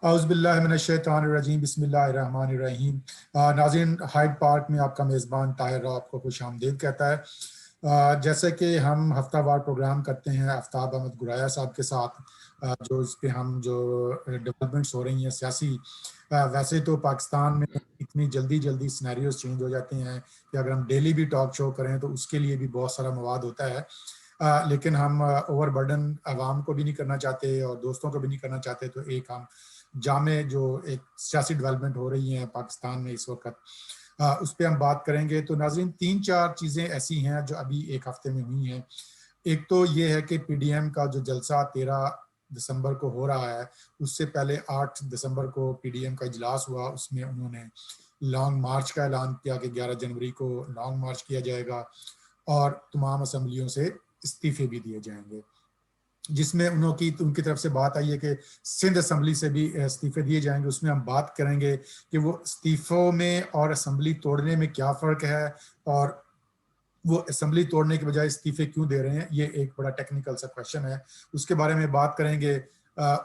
औज़ुबिल्लाहिमिनश्शैतानिर्रजीम बिस्मिल्लाहिर्रहमानिर्रहीम। नाज़रीन, Hyde Park में आपका मेज़बान ताहिर राव आपको खुशामदीद कहता है। जैसे कि हम हफ्तावार प्रोग्राम करते हैं आफ्ताब अहमद गुराया साहब के साथ, जो इस पे हम जो डेवलपमेंट्स हो रही हैं सियासी, वैसे तो पाकिस्तान में इतनी जल्दी जल्दी सिनेरियोज चेंज हो जाते हैं कि अगर हम डेली भी टॉक शो करें तो उसके लिए भी बहुत सारा मवाद होता है। लेकिन हम ओवरबर्डन आवाम को भी नहीं करना चाहते और दोस्तों को भी नहीं करना चाहते, तो एक हम जामे जो एक सियासी डेवलपमेंट हो रही हैं पाकिस्तान में इस वक्त, उस पर हम बात करेंगे। तो नाज़रीन, 3-4 चीज़ें ऐसी हैं जो अभी एक हफ्ते में हुई हैं। एक तो ये है कि पीडीएम का जो जलसा 13 दिसंबर को हो रहा है, उससे पहले 8 दिसंबर को पीडीएम का इजलास हुआ। उसमें उन्होंने लॉन्ग मार्च का ऐलान किया कि 11 जनवरी को लॉन्ग मार्च किया जाएगा और तमाम असम्बलियों से इस्तीफे भी दिए जाएंगे, जिसमें उनकी तरफ से बात आई है कि सिंध असम्बली से भी इस्तीफे दिए जाएंगे। उसमें हम बात करेंगे कि वो इस्तीफों में और असम्बली तोड़ने में क्या फ़र्क है और वो असम्बली तोड़ने के बजाय इस्तीफे क्यों दे रहे हैं। ये एक बड़ा टेक्निकल सा क्वेश्चन है, उसके बारे में बात करेंगे।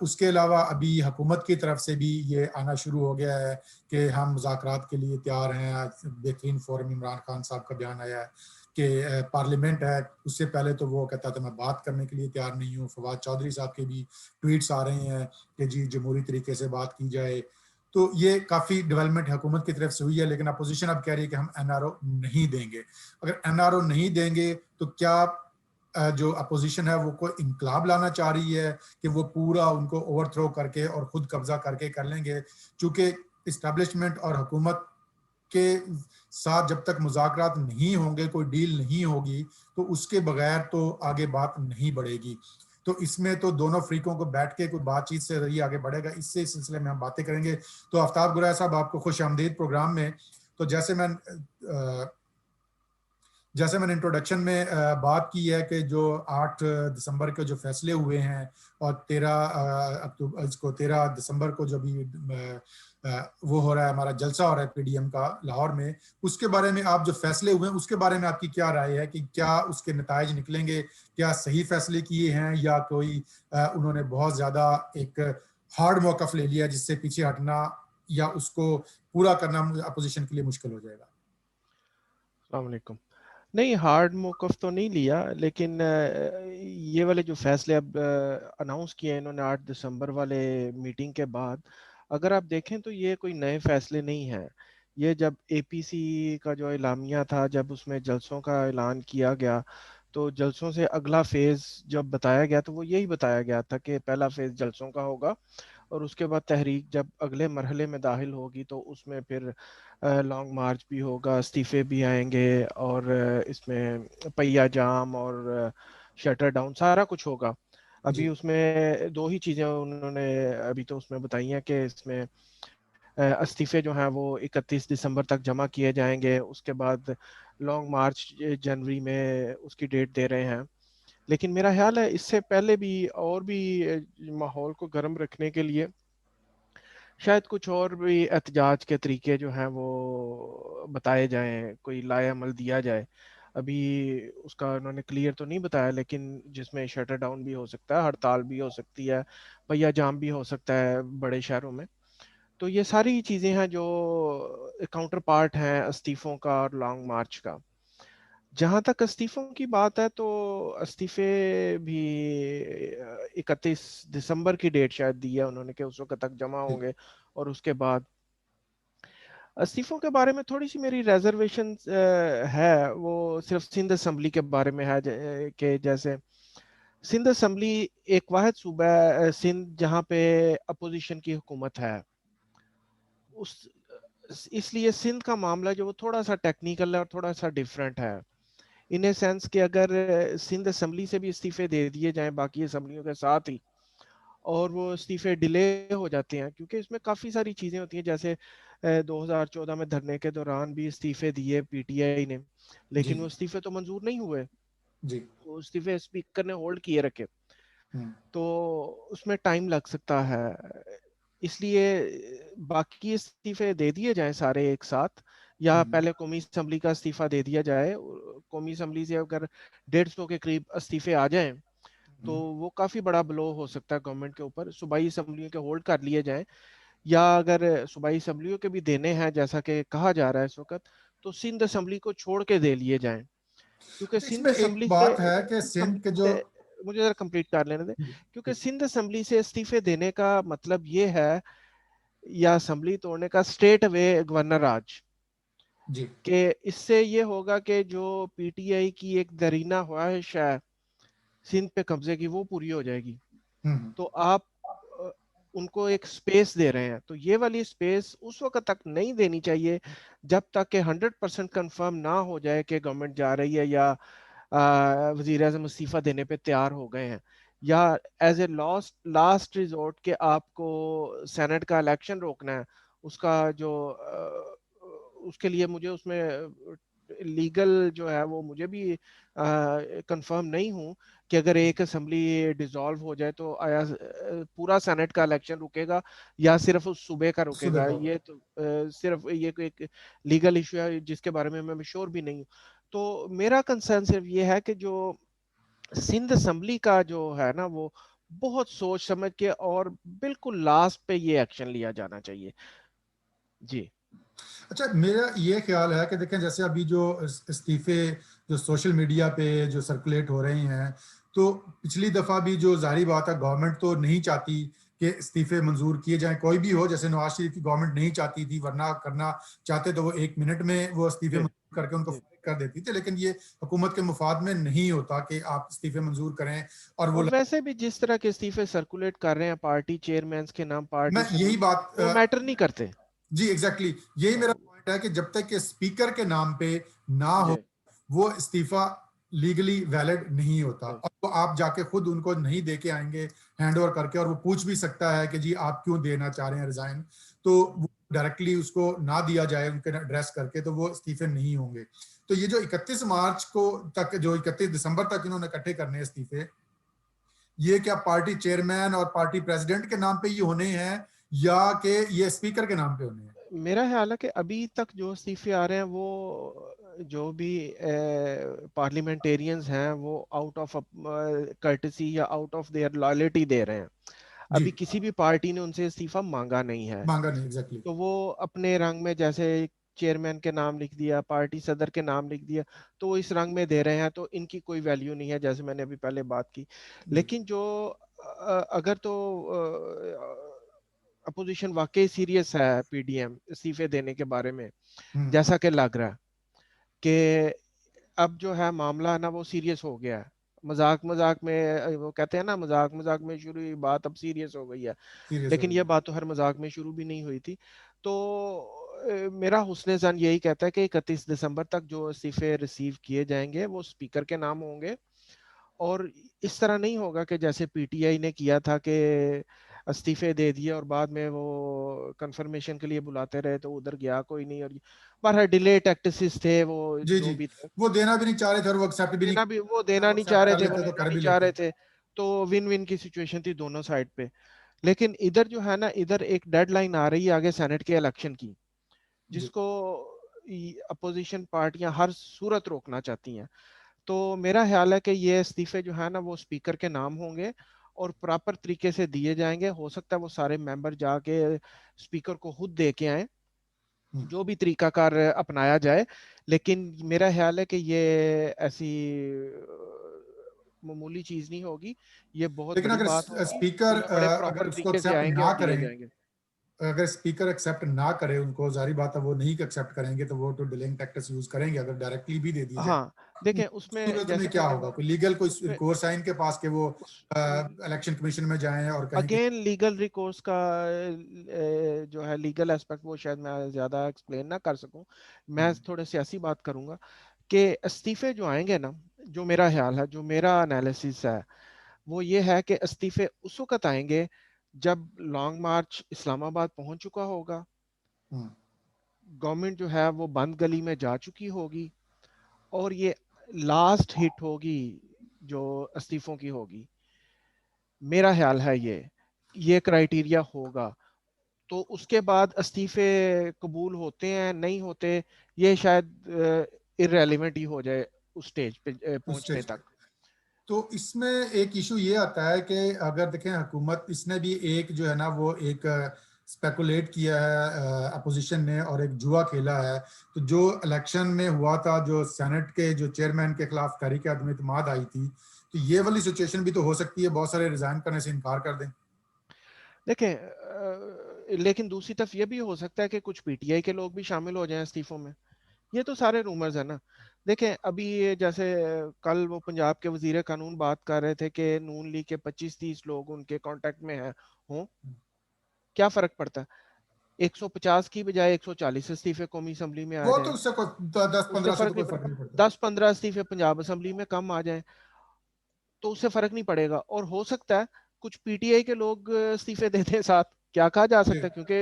उसके अलावा अभी हुकूमत की तरफ से भी ये आना शुरू हो गया है कि हम मुज़ाकरात के लिए तैयार हैं। बेहतरीन फोरम इमरान खान साहब का बयान आया है कि पार्लियामेंट है, उससे पहले तो वो कहता था मैं बात करने के लिए तैयार नहीं हूँ। फवाद चौधरी साहब के भी ट्वीट्स आ रहे हैं कि जी जमहूरी तरीके से बात की जाए। तो ये काफ़ी डेवलपमेंट हुकूमत की तरफ से हुई है, लेकिन अपोजिशन अब कह रही है कि हम एनआरओ नहीं देंगे। अगर एनआरओ नहीं देंगे तो क्या जो अपोजिशन है वो कोई इंकलाब लाना चाह रही है कि वो पूरा उनको ओवरथ्रो करके और खुद कब्जा करके कर लेंगे। चूंकि इस्टेब्लिशमेंट और हुकूमत के साथ जब तक मुज़ाकरात नहीं होंगे, कोई डील नहीं होगी, तो उसके बगैर तो आगे बात नहीं बढ़ेगी। तो इसमें तो दोनों फ्रीकों को बैठ के कोई बातचीत से रही आगे बढ़ेगा। इससे इस सिलसिले में हम बातें करेंगे। तो आफ्ताब गुराया साहब, आपको खुश आमदीद प्रोग्राम में। तो जैसे मैंने इंट्रोडक्शन में बात की है कि जो 8 दिसंबर के जो फैसले हुए हैं और 13 दिसंबर को जो भी वो हो रहा है, हमारा जलसा हो रहा है पीडीएम का लाहौर में, उसके बारे में आप जो फैसले हुए हैं उसके बारे में आपकी क्या राय है कि क्या उसके नतायज निकलेंगे? क्या सही फैसले किए हैं या कोई उन्होंने बहुत ज़्यादा एक हार्ड मौकफ ले लिया जिससे पीछे हटना या उसको पूरा करना अपोजिशन के लिए मुश्किल हो जाएगा? अस्सलाम वालेकुम। नहीं, हार्ड मौकफ तो नहीं लिया, लेकिन ये वाले जो फैसले अब अनाउंस किए हैं इन्होंने 8 दिसंबर वाले मीटिंग के बाद, अगर आप देखें तो ये कोई नए फैसले नहीं हैं। ये जब एपीसी का जो एलामिया था, जब उसमें जलसों का ऐलान किया गया, तो जलसों से अगला फेज जब बताया गया तो वो यही बताया गया था कि पहला फेज जलसों का होगा और उसके बाद तहरीक जब अगले मरहले में दाखिल होगी तो उसमें फिर लॉन्ग मार्च भी होगा, इस्तीफे भी आएंगे और इसमें पहिया जाम और शटर डाउन सारा कुछ होगा। अभी जी। उसमें दो ही चीज़ें उन्होंने अभी तो उसमें बताई हैं कि इसमें इस्तीफे जो हैं वो 31 दिसंबर तक जमा किए जाएंगे, उसके बाद लॉन्ग मार्च जनवरी में उसकी डेट दे रहे हैं। लेकिन मेरा ख्याल है इससे पहले भी और भी माहौल को गर्म रखने के लिए शायद कुछ और भी एहतजाज के तरीके जो हैं वो बताए जाएं, कोई लाएअमल दिया जाए। अभी उसका उन्होंने क्लियर तो नहीं बताया, लेकिन जिसमें शटर डाउन भी हो सकता है, हड़ताल भी हो सकती है, पहिया जाम भी हो सकता है बड़े शहरों में। तो ये सारी चीज़ें हैं जो काउंटर पार्ट हैं इस्तीफों का और लॉन्ग मार्च का। जहां तक इस्तीफों की बात है तो इस्तीफे भी 31 दिसंबर की डेट शायद दी है उन्होंने कि उस वक्त तक जमा होंगे और उसके बाद इस्तीफों के बारे में थोड़ी सी मेरी रिजर्वेशन है। वो सिर्फ सिंध असम्बली के बारे में है, कि जैसे सिंध असम्बली एक वाहिद सूबा है सिंध जहाँ पे अपोजिशन की हुकूमत है। उस इसलिए सिंध का मामला जो वो थोड़ा सा टेक्निकल है और थोड़ा सा डिफरेंट है, इन ए सेंस कि अगर सिंध असम्बली से भी इस्तीफे दे दिए जाएं बाकी असम्बलियों के साथ ही और वो इस्तीफे डिले हो जाते हैं, क्योंकि इसमें काफ़ी सारी चीज़ें होती हैं। जैसे 2014 में धरने के दौरान भी इस्तीफे दिए पीटीआई ने, जी। लेकिन वो इस्तीफे तो मंजूर नहीं हुए, जी। वो इस्तीफे स्पीकर ने होल्ड किए रखे। हम्म। तो उसमें टाइम लग सकता है, इसलिए बाकी इस्तीफे दे दिए जाएं सारे एक साथ, या हम्म। पहले कौमी असम्बली का इस्तीफा दे दिया जाए। कौमी असम्बली से अगर 150 के करीब इस्तीफे आ जाएं तो वो काफी बड़ा ब्लो हो सकता है गवर्नमेंट के ऊपर। सूबाई असम्बलियों के होल्ड कर लिए जाएं, या अगर सूबाई असम्बलियों के भी देने हैं जैसा कि कहा जा रहा है इस वक्त, तो सिंध असम्बली को छोड़ के दे लिए जाएं, क्योंकि अच्छा, इसमें सिंध एक असम्बली बात है कि सिंध सिंध के असम्बली जो, से मुझे जरा कंप्लीट कर लेने दें। क्योंकि ठीक, सिंध असम्बली से इस्तीफे देने का मतलब ये है, या असम्बली तोड़ने का, स्टेट वे गवर्नर राज, जी, कि इससे ये होगा कि जो पीटीआई की एक दरीना ख्वाहिश है सिंध पे कब्जे की, वो पूरी हो जाएगी। हम्म, तो आप अ, उनको एक स्पेस दे रहे हैं, तो ये वाली स्पेस उस वक्त तक नहीं देनी चाहिए जब तक कि 100% कंफर्म ना हो जाए कि गवर्नमेंट जा रही है, या वजीर आजम इस्तीफा देने पे तैयार हो गए हैं, या as a last last resort के आपको सेनेट का इलेक्शन रोकना है। उसका जो उसके लिए मुझे उसमें लीगल जो है वो मुझे भी कंफर्म नहीं हूँ कि अगर एक असेंबली डिसॉल्व हो जाए तो आया पूरा सेनेट का इलेक्शन रुकेगा या सिर्फ उस सूबे का सुबह रुकेगा। का ये तो सिर्फ ये एक लीगल इशू है जिसके बारे में मैं श्योर भी नहीं हूँ। तो मेरा कंसर्न सिर्फ ये है कि जो सिंध असेंबली का जो है ना, वो बहुत सोच समझ के और बिल्कुल लास्ट पे ये एक्शन लिया जाना चाहिए। जी अच्छा, मेरा ये ख्याल है कि देखें, जैसे अभी जो इस्तीफे जो सोशल मीडिया पे जो सर्कुलेट हो रही हैं, तो पिछली दफा भी जो जाहिर बात है गवर्नमेंट तो नहीं चाहती कि इस्तीफे मंजूर किए जाएं, कोई भी हो, जैसे नवाज शरीफ की गवर्नमेंट नहीं चाहती थी, वरना करना चाहते तो वो 1 मिनट में वो इस्तीफे जी मंजूर करके उनको जी। फारिग कर देती थी, लेकिन ये हुकूमत के मुफाद में नहीं होता कि आप इस्तीफे मंजूर करें। और वो और वैसे भी जिस तरह के इस्तीफे सर्कुलेट कर रहे हैं पार्टी चेयरमैन के नाम, पार्टी मैं यही सदर, बात वो मैटर नहीं करते। जी एग्जैक्टली यही मेरा हाँ, पॉइंट है कि जब तक कि स्पीकर के नाम पे ना हो, जी वो इस्तीफा लीगली वैलिड नहीं होता, जी और वो आप जाके खुद उनको नहीं दे के आएंगे हैंड ओवर करके, और वो पूछ भी सकता है कि जी आप क्यों देना चाह रहे हैं रिजाइन, तो वो डायरेक्टली उसको ना दिया जाए उनके एड्रेस करके, तो वो इस्तीफे नहीं होंगे। तो ये जो 31 मार्च को तक, जो 31 दिसंबर तक इन्होंने इकट्ठे करने हैं इस्तीफे, ये क्या पार्टी चेयरमैन और पार्टी प्रेसिडेंट के नाम पे ये होने हैं, या कि ये स्पीकर के नाम पे होने हैं? मेरा ख्याल है कि अभी तक जो इस्तीफे आ रहे हैं वो जो भी पार्लियामेंटेरियंस हैं वो आउट ऑफ कर्टसी या आउट ऑफ देयर लॉयल्टी दे रहे हैं। जी, अभी किसी भी पार्टी ने उनसे इस्तीफा मांगा नहीं है। मांगा नहीं, एग्जैक्टली। तो वो अपने रंग में, जैसे चेयरमैन के नाम लिख दिया, पार्टी सदर के नाम लिख दिया, तो वो इस रंग में दे रहे हैं, तो इनकी कोई वैल्यू नहीं है, जैसे मैंने अभी पहले बात की। जी, लेकिन जो अगर तो अपोजिशन वाकई सीरियस है पीडीएम इस्तीफे देने के बारे में, हम्म, जैसा कि लग रहा है कि अब जो है मामला ना वो सीरियस हो गया है। मजाक मजाक में वो कहते हैं ना, मजाक मजाक में शुरू हुई बात अब सीरियस हो गई है। सीरियस हो लेकिन गई। ये बात तो हर मजाक में शुरू भी नहीं हुई थी। तो मेरा हुस्न ज़न यही कहता है कि 31 दिसंबर तक जो इस्तीफे रिसीव किए जाएंगे वो स्पीकर के नाम होंगे। और इस तरह नहीं होगा कि जैसे पीटीआई ने किया था कि इस्तीफे दे दिए और बाद में वो कंफर्मेशन के लिए बुलाते रहे तो उधर गया कोई नहीं। और बहरहाल डिले टैक्टिसेस थे वो, जी, जो जी, भी थे। वो देना भी नहीं चाह रहे थे और वो एक्सेप्ट भी नहीं, देना भी वो अगर देना वो नहीं चाह एक्सेप्ट रहे कर थे, वो लेते तो लेना कर नहीं भी चाह लेते। रहे थे। तो विन विन की सिचुएशन थी दोनों साइड पे। लेकिन इधर जो है ना, इधर एक डेडलाइन आ रही है आगे सेनेट के इलेक्शन की, जी, जिसको अपोजिशन पार्टियां हर सूरत रोकना चाहती हैं। तो मेरा ख्याल है कि ये इस्तीफे जो है ना वो स्पीकर के नाम होंगे और प्रॉपर तरीके से दिए जाएंगे। हो सकता है वो सारे मेंबर जाके स्पीकर को खुद दे के आए, हम्म। जो भी तरीकाकार अपनाया जाए। लेकिन मेरा ख्याल है कि ये ऐसी मामूली चीज नहीं होगी, ये बहुत लेकिन बड़ी अगर बात होगी। स्पीकर और ये बड़े अगर प्रॉपर उसको तरीके से एक्सेप्ट आएंगे ना और दिए करें, जाएंगे। अगर स्पीकर एक्सेप्ट ना करे उनको, जारी बात है वो नहीं एक्सेप्ट करेंगे, तो वो तो डिलेइंग टैक्टिस यूज करेंगे अगर डायरेक्टली भी दे दिए जाए। हाँ देखें, उस उसमें सूरत में जैसे क्या मैंने होगा, कोई लीगल कोई उसमें रिकोर्स है इनके पास कि वो उस इलेक्शन कमीशन में जाएं और कहें कि अगेन लीगल रिकोर्स का जो है लीगल एस्पेक्ट, वो शायद मैं ज्यादा एक्सप्लेन ना कर सकूं। मैं हम्म, थोड़े सियासी बात करूंगा कि इस्तीफे जो आएंगे ना, जो मेरा ख्याल है, जो मेरा एनालिसिस है, वो ये है कि इस्तीफे उस वक्त आएंगे जब लॉन्ग मार्च इस्लामाबाद पहुंच चुका होगा, हम्म, गवर्नमेंट जो है वो बंद गली में जा चुकी होगी, और ये लास्ट हिट होगी जो इस्तीफों की होगी। मेरा ख्याल है ये क्राइटेरिया होगा। तो उसके बाद इस्तीफे कबूल होते हैं नहीं होते, ये शायद इररेलेवेंट ही हो जाए उस स्टेज पे उस पहुंचने स्टेज पे। तक। तो इसमें एक इशू ये आता है कि अगर देखें हुकूमत, इसने भी एक जो है ना वो एक स्पेकुलेट किया है अपोजिशन ने, और एक जुआ खेला है। तो जो इलेक्शन में हुआ था, जो सेनेट के जो चेयरमैन के खिलाफ तहरीक अदम इत्मीनाद आई थी, तो ये वाली सिचुएशन भी तो हो सकती है, बहुत सारे रिजाइन करने से इनकार कर दें। देखें, लेकिन दूसरी तरफ ये भी हो सकता है कि कुछ पीटीआई के लोग भी शामिल हो जाएं इस्तीफों में। ये तो सारे रूमर्स है ना। देखें, अभी ये जैसे कल वो पंजाब के वजीर कानून बात कर रहे थे कि नून लीग के 25-30 लोग उनके कांटेक्ट में हैं, हों, क्या फर्क पड़ता है? 150 की बजाय 140 इस्तीफे कौमी असम्बली में आ वो तो जाएं, उससे कोई 10-15 उससे से तो फर्क नहीं कोई फर्क पड़ता। नहीं पड़ता। 10-15 इस्तीफे पंजाब असम्बली में कम आ जाएं तो उससे फर्क नहीं पड़ेगा, और हो सकता है कुछ पीटीआई के लोग इस्तीफे दे दें साथ, क्या कहा जा जी। सकता है, क्योंकि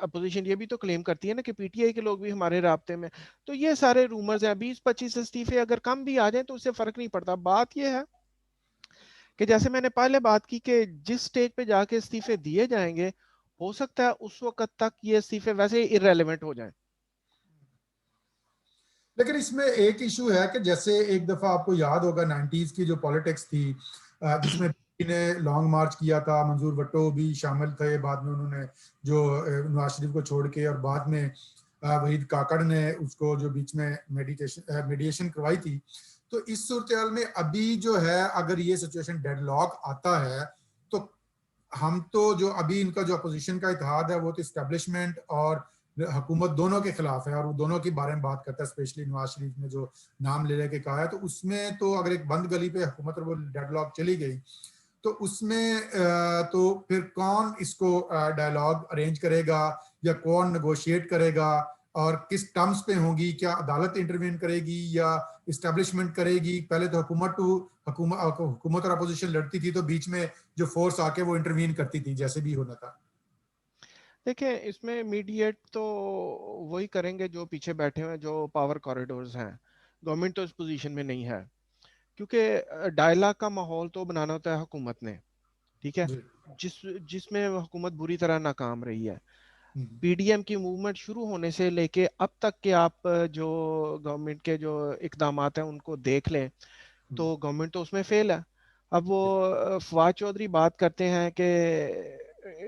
अपोजिशन ये भी तो क्लेम करती है ना कि पीटीआई के लोग भी हमारे राब्ते में। तो ये सारे रूमर्स हैं। 20-25 इस्तीफे अगर कम भी आ जाए तो उससे फर्क नहीं पड़ता। बात ये है कि जैसे मैंने पहले बात की कि जिस स्टेज पे जाके इस्तीफे दिए जाएंगे, हो सकता है उस वक्त तक ये इस्तीफे वैसे इररेलेवेंट हो जाएं। लेकिन इसमें एक इशू है कि जैसे एक दफा आपको याद होगा 90s की जो पॉलिटिक्स थी, जिसमें ने लॉन्ग मार्च किया था, मंजूर भट्टो भी शामिल थे, बाद में उन्होंने जो नवाज शरीफ को छोड़ के, और बाद में वहीद काकड़ ने उसको जो बीच में मेडिएशन करवाई थी। तो इस सूरत में अभी जो है, अगर ये सिचुएशन डेडलॉक आता है, तो हम तो जो अभी इनका जो अपोजिशन का इत्तेहाद है, वो तो इस्टेब्लिशमेंट और हुकूमत दोनों के खिलाफ है, और वो दोनों के बारे में बात करता है। स्पेशली नवाज शरीफ ने जो नाम ले लेके कहा है, तो उसमें तो अगर एक बंद गली पे हुकूमत और वो डेडलॉक चली गई, तो उसमें तो फिर कौन इसको डायलॉग अरेंज करेगा, या कौन नेगोशिएट करेगा, और किस टर्म्स पे होगी? क्या अदालत इंटरवीन करेगी या इस्टेब्लिशमेंट करेगी? पहले तो हुकूमत और अपोजिशन लड़ती थी, तो बीच में जो फोर्स आके वो इंटरवीन करती थी, जैसे भी होना था। देखिए, इसमें मीडिएट तो वही करेंगे जो पीछे बैठे हुए हैं, जो पावर कॉरिडोर्स हैं। गवर्नमेंट तो इस पोजीशन में नहीं है, क्योंकि डायलॉग का माहौल तो बनाना होता है हुकूमत ने, ठीक है, जी। जिस जिसमें हुकूमत बुरी तरह नाकाम रही है। हम्म। पीडीएम की मूवमेंट शुरू होने से लेके अब तक के आप जो गवर्नमेंट के जो इकदामात हैं उनको देख लें, हम्म। तो गवर्नमेंट तो उसमें फेल है। अब वो जी। फवाद चौधरी बात करते हैं कि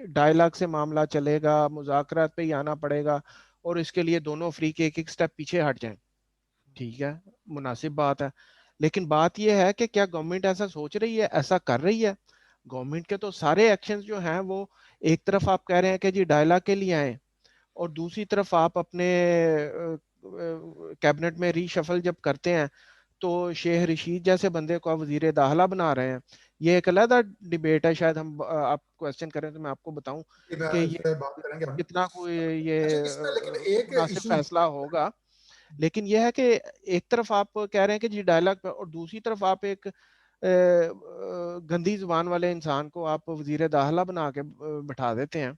डायलॉग से मामला चलेगा, मुज़ाकरात पे ही आना पड़ेगा, और इसके लिए दोनों अफ्रीकी एक एक स्टेप पीछे हट जाएं। ठीक है, मुनासिब बात है, लेकिन बात यह है कि क्या गवर्नमेंट ऐसा सोच रही है, ऐसा कर रही है? गवर्नमेंट के तो सारे एक्शंस जो हैं वो, एक तरफ आप कह रहे हैं कि जी डायलॉग के लिए आए, और दूसरी तरफ आप अपने कैबिनेट में रीशफल जब करते हैं तो शेख रशीद जैसे बंदे को आप वजीर दाखिला बना रहे हैं। ये एक अलग डिबेट है, शायद हम आप क्वेश्चन करें तो मैं आपको बताऊं कि इस ये पे बात करेंगे हम। कितना कोई ये अच्छा, इसमें लेकिन एक मुनासिब इशू। फैसला होगा। लेकिन यह है कि एक तरफ आप कह रहे हैं कि जी डायलॉग पे, और दूसरी तरफ आप एक गंदी जुबान वाले इंसान को आप वजीर दाखिला बना के बैठा देते हैं,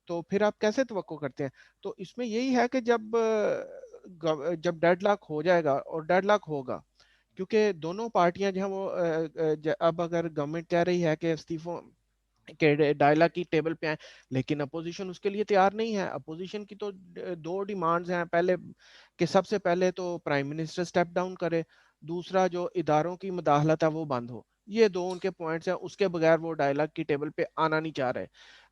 तो फिर आप कैसे तवक्को करते हैं? तो इसमें यही है कि जब डेडलॉक हो जाएगा, और डेडलॉक होगा क्योंकि दोनों पार्टियां जो हैं वो अब अगर गवर्नमेंट कह रही है कि इस्तीफों के डायलॉग की टेबल पे आए, लेकिन अपोजिशन उसके लिए तैयार नहीं है। अपोजिशन की तो दो डिमांड्स हैं। पहले कि सबसे पहले तो प्राइम मिनिस्टर स्टेप डाउन करे, दूसरा जो इदारों की मुदाखलत है वो बंद हो। ये दो उनके पॉइंट्स हैं, उसके बगैर वो डायलॉग की टेबल पे आना नहीं चाह रहे।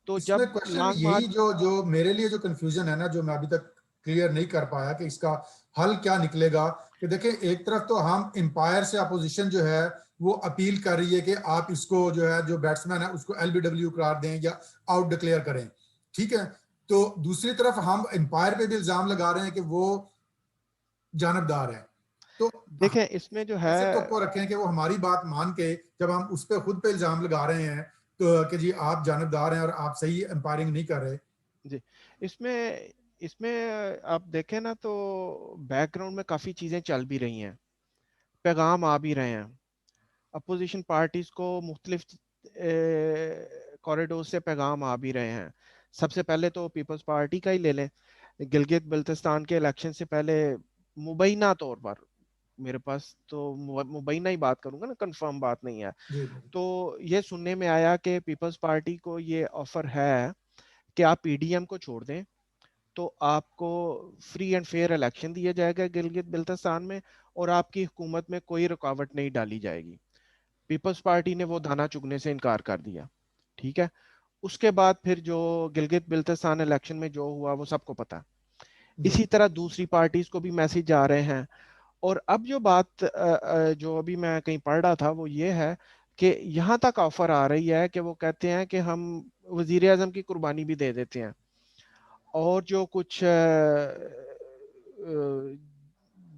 तो इसमें जब क्वेश्चन लॉन्ग यही, मार्च, जो जो मेरे लिए जो कंफ्यूजन है ना, जो मैं अभी तक क्लियर नहीं कर पाया कि इसका हल क्या निकलेगा। कि देखें, एक तरफ तो हम एम्पायर से अपोजिशन जो है वो अपील कर रही है कि आप इसको जो है, जो बैट्समैन है उसको एलबीडब्ल्यू करार दें या आउट डिक्लेयर करें। ठीक है। तो दूसरी तरफ हम एम्पायर पे भी इल्जाम लगा रहे हैं कि वो जानबदार है। तो हम देखें इसमें जो है, कैसे तो रखें कि वो हमारी बात मान के, जब हम उस पर खुद पे इल्जाम लगा रहे हैं तो कि जी आप जानबदार हैं और आप सही एम्पायरिंग नहीं कर रहे। जी, इसमें इसमें आप देखें ना तो बैकग्राउंड में काफ़ी चीज़ें चल भी रही हैं, पैगाम आ भी रहे हैं। अपोजिशन पार्टीज को मुख्तलिफ कॉरिडोर से पैगाम आ भी रहे हैं। सबसे पहले तो पीपल्स पार्टी का ही ले लें। गिलगित बल्तिस्तान के इलेक्शन से पहले मुबैना तौर पर, मेरे पास तो मुबैना ही बात करूंगा ना, कंफर्म बात नहीं है, जी। तो ये सुनने में आया कि पीपल्स पार्टी को ये ऑफर है कि आप पीडीएम को छोड़ दें तो आपको फ्री एंड फेयर इलेक्शन दिया जाएगा गिलगित बल्तिस्तान में, और आपकी हुकूमत में कोई रुकावट नहीं डाली जाएगी। पीपल्स पार्टी ने वो दाना चुगने से इनकार कर दिया। ठीक है, उसके बाद फिर जो गिलगित बिल्तिस्तान इलेक्शन में जो हुआ वो सबको पता है। जी इसी तरह दूसरी पार्टीज को भी मैसेज जा रहे हैं। और अब जो बात जो अभी मैं कहीं पढ़ रहा था वो ये है कि यहाँ तक ऑफर आ रही है कि वो कहते हैं कि हम वजीर आजम की कुर्बानी भी दे देते हैं, और जो कुछ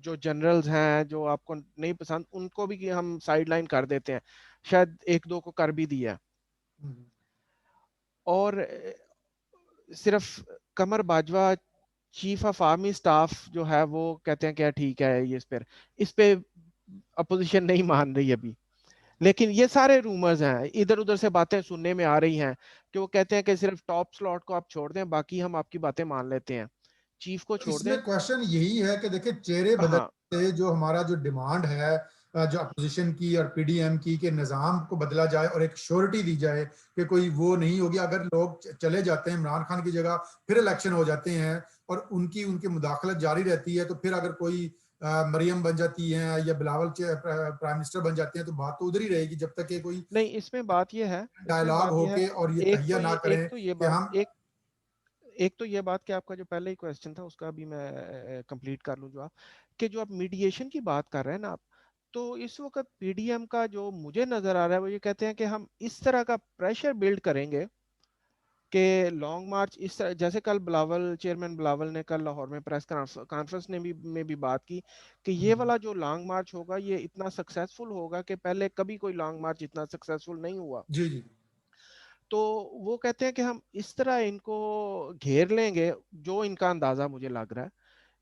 जो जनरल्स हैं जो आपको नहीं पसंद उनको भी हम साइड लाइन कर देते हैं, शायद एक दो को कर भी दिया। हम्म, और सिर्फ Qamar Bajwa chief of army staff जो है वो कहते हैं कि ठीक है, ये इस पे अपोजिशन नहीं मान रही अभी। लेकिन ये सारे रूमर्स हैं, इधर उधर से बातें सुनने में आ रही हैं कि वो कहते हैं कि सिर्फ टॉप स्लॉट को आप छोड़ दें, बाकी हम आपकी बातें मान लेते हैं, चीफ को तो छोड़ इसमें दें। क्वेश्चन यही है कि देखिए चेहरे हाँ, बदलने से जो हमारा जो डिमांड है जो अपोजिशन की और पीडीएम की के निज़ाम को बदला जाए और एक श्योरिटी दी जाए कि कोई वो नहीं होगी अगर लोग चले जाते हैं इमरान खान की जगह, फिर इलेक्शन हो जाते हैं और उनकी मुदाखलत जारी रहती है, तो फिर अगर कोई मरियम बन जाती हैं या बिलावल प्राइम मिनिस्टर बन जाते हैं तो बात तो उधर ही रहेगी जब तक कि कोई नहीं, इसमें बात ये है, इसमें डायलॉग बात ये है, होके और ये तहिया ना एक करें तो ये कि बात हम। एक तो ये बात कि आपका जो पहले ही क्वेश्चन था उसका भी मैं कंप्लीट कर लूं, जो आप कि जो आप मीडिएशन की बात कर रहे हैं ना आप, तो इस वक्त पीडीएम का जो मुझे नजर आ रहा है वो ये कहते हैं कि हम इस तरह का प्रेशर बिल्ड करेंगे कि लॉन्ग मार्च इस तरह, जैसे कल बिलावल, चेयरमैन बिलावल ने कल लाहौर में प्रेस कॉन्फ्रेंस में भी बात की कि ये वाला जो लॉन्ग मार्च होगा ये इतना सक्सेसफुल होगा कि पहले कभी कोई लॉन्ग मार्च इतना सक्सेसफुल नहीं हुआ। जी जी तो वो कहते हैं कि हम इस तरह इनको घेर लेंगे, जो इनका अंदाजा मुझे लग रहा है,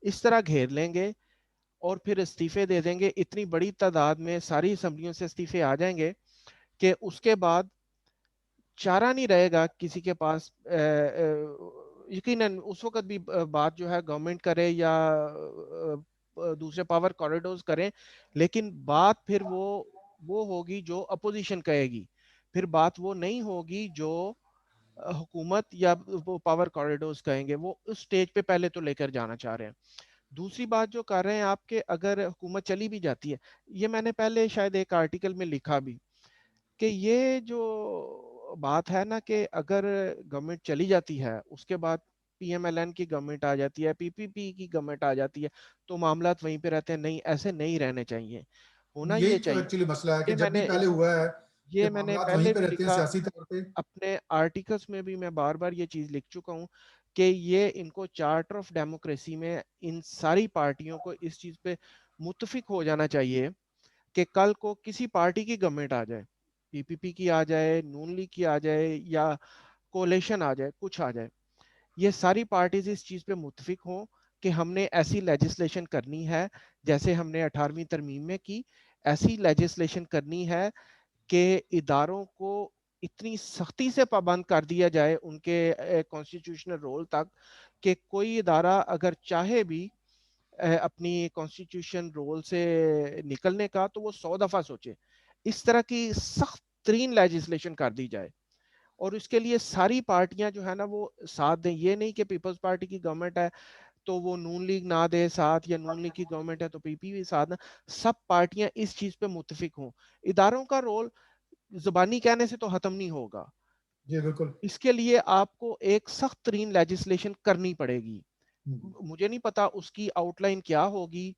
इस तरह घेर लेंगे और फिर इस्तीफे दे देंगे, इतनी बड़ी तादाद में सारी असम्बलियों से इस्तीफे आ जाएंगे कि उसके बाद चारा नहीं रहेगा किसी के पास। यकीनन उस वक्त भी बात जो है गवर्नमेंट करे या दूसरे पावर कॉरिडोर्स करें, लेकिन बात फिर वो होगी जो अपोजिशन कहेगी, फिर बात वो नहीं होगी जो हुकूमत या वो पावर कॉरिडोर्स कहेंगे। वो उस स्टेज पे पहले तो लेकर जाना चाह रहे हैं। दूसरी बात जो कर रहे हैं आपके, अगर हुकूमत चली भी जाती है, ये मैंने पहले शायद एक आर्टिकल में लिखा भी कि ये जो बात है ना कि अगर गवर्नमेंट चली जाती है उसके बाद पीएमएलएन की गवर्नमेंट आ जाती है, पीपीपी की गवर्नमेंट आ जाती है, तो मामलात वहीं पे रहते हैं। नहीं, ऐसे नहीं रहने चाहिए, होना यही ये तो चाहिए। एक्चुअली मसला है कि ये जब भी मैंने पहले हुआ है कि ये मैंने मामलात वहीं पहले पे भी रहते हैं लिखा, सियासी तौर पे। अपने आर्टिकल्स में भी मैं बार बार ये चीज लिख चुका हूँ कि ये इनको चार्टर ऑफ डेमोक्रेसी में इन सारी पार्टियों को इस चीज पे मुत्फिक हो जाना चाहिए कि कल को किसी पार्टी की गवर्नमेंट आ जाए, पीपीपी की आ जाए, नून लीग की आ जाए या कोलेशन आ जाए, कुछ आ जाए, ये सारी पार्टीज इस चीज पे मुत्फिक हों कि हमने ऐसी लेजिस्लेशन करनी है जैसे हमने 18वीं तरमीम में की, ऐसी लेजिस्लेशन करनी है कि इदारों को इतनी सख्ती से पाबंद कर दिया जाए उनके कॉन्स्टिट्यूशनल रोल तक कि कोई इदारा अगर चाहे भी अपनी कॉन्स्टिट्यूशन रोल से निकलने का तो वो 100 दफा सोचे। इस तरह की सख्त तरीन लेजिस्लेशन कर दी जाए और इसके लिए सारी पार्टियां जो है ना वो साथ दें। ये नहीं कि पीपल्स पार्टी की गवर्नमेंट है तो वो नून लीग ना दे साथ, या नून लीग की गवर्नमेंट है तो पीपी भी साथ ना। सब पार्टियां इस चीज पे मुत्फिक हों। इदारों का रोल जुबानी कहने से तो खत्म नहीं होगा, जी बिल्कुल। इसके लिए आपको एक सख्त तरीन लेजिस्लेशन करनी पड़ेगी। हम्म। मुझे नहीं पता उसकी आउटलाइन क्या होगी,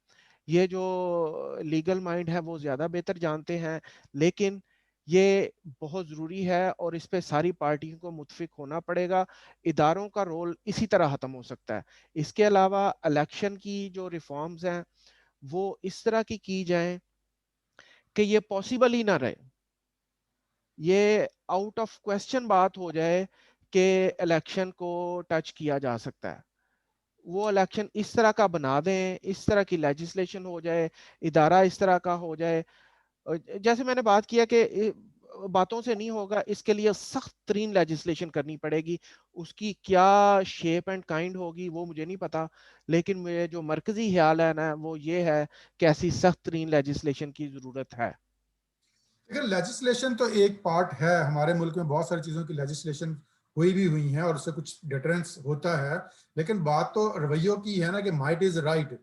ये जो लीगल माइंड है वो ज्यादा बेहतर जानते हैं, लेकिन ये बहुत जरूरी है और इस पे सारी पार्टियों को मुत्फिक होना पड़ेगा। इदारों का रोल इसी तरह खत्म हो सकता है। इसके अलावा इलेक्शन की जो रिफॉर्म्स हैं वो इस तरह की जाएं कि ये पॉसिबल ही ना रहे, ये आउट ऑफ क्वेश्चन बात हो जाए कि इलेक्शन को टच किया जा सकता है। वो इलेक्शन इस तरह का बना दें, इस तरह की लेजिस्लेशन हो जाए, इदारा इस तरह का हो जाए। जैसे मैंने बात किया कि बातों से नहीं होगा, इसके लिए सख्त तरीन लेजिस्लेशन करनी पड़ेगी। उसकी क्या शेप एंड काइंड होगी वो मुझे नहीं पता, लेकिन मेरे जो मरकजी ख्याल है ना वो ये है कि ऐसी सख्त तरीन लेजिस्लेशन की जरूरत है। देखिए लेजिस्लेशन तो एक पार्ट है, हमारे मुल्क में बहुत सारी चीज़ों की लेजिस्लेशन हुई भी हुई है और उससे कुछ डिटरेंस होता है, लेकिन बात तो रवैयों की है ना कि माइट इज राइट।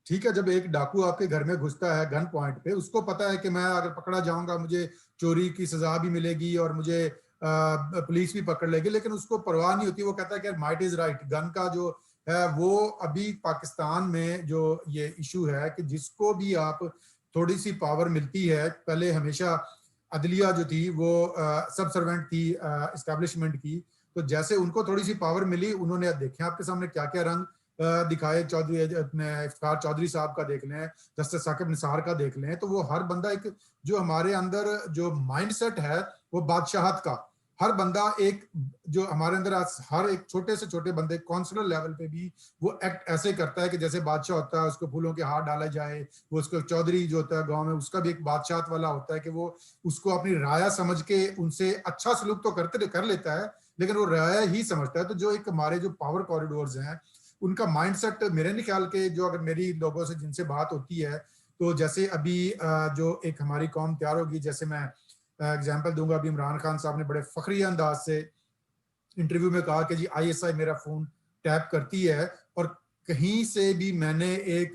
ठीक है, जब एक डाकू आपके घर में घुसता है गन पॉइंट पे, उसको पता है कि मैं अगर पकड़ा जाऊंगा मुझे चोरी की सजा भी मिलेगी और मुझे पुलिस भी पकड़ लेगी, लेकिन उसको परवाह नहीं होती। वो कहता है कि माइट इज राइट। गन का जो है वो अभी पाकिस्तान में जो ये इशू है कि जिसको भी आप थोड़ी सी पावर मिलती है, पहले हमेशा अदलिया जो थी वो सब सर्वेंट थी इस्टेब्लिशमेंट की, तो जैसे उनको थोड़ी सी पावर मिली, उन्होंने देखे आपके सामने क्या क्या रंग दिखाए। चौधरी इफ्तार चौधरी साहब का देख लें, जस्टिस साकिब निसार का देख लें, तो वो हर बंदा एक जो हमारे अंदर जो माइंडसेट है वो बादशाहत का, हर बंदा एक जो हमारे अंदर हर एक छोटे से छोटे बंदे काउंसिलर लेवल पे भी वो एक्ट ऐसे करता है कि जैसे बादशाह होता है, उसको फूलों के हार डाला जाए। वो उसको चौधरी जो होता है गांव में, उसका भी एक बादशाहत वाला होता है कि वो उसको अपनी राया समझ के उनसे अच्छा सलूक तो करते कर लेता है, लेकिन वो राया ही समझता है। तो जो एक हमारे जो पावर कॉरिडोर्स हैं उनका माइंडसेट मेरे नहीं ख्याल के, जो अगर मेरी लोगों से जिनसे बात होती है, तो जैसे अभी जो एक हमारी कौम तैयार होगी, जैसे मैं एग्जांपल दूंगा, अभी इमरान खान साहब ने बड़े फखरी अंदाज से इंटरव्यू में कहा कि जी आईएसआई मेरा फोन टैप करती है, और कहीं से भी मैंने एक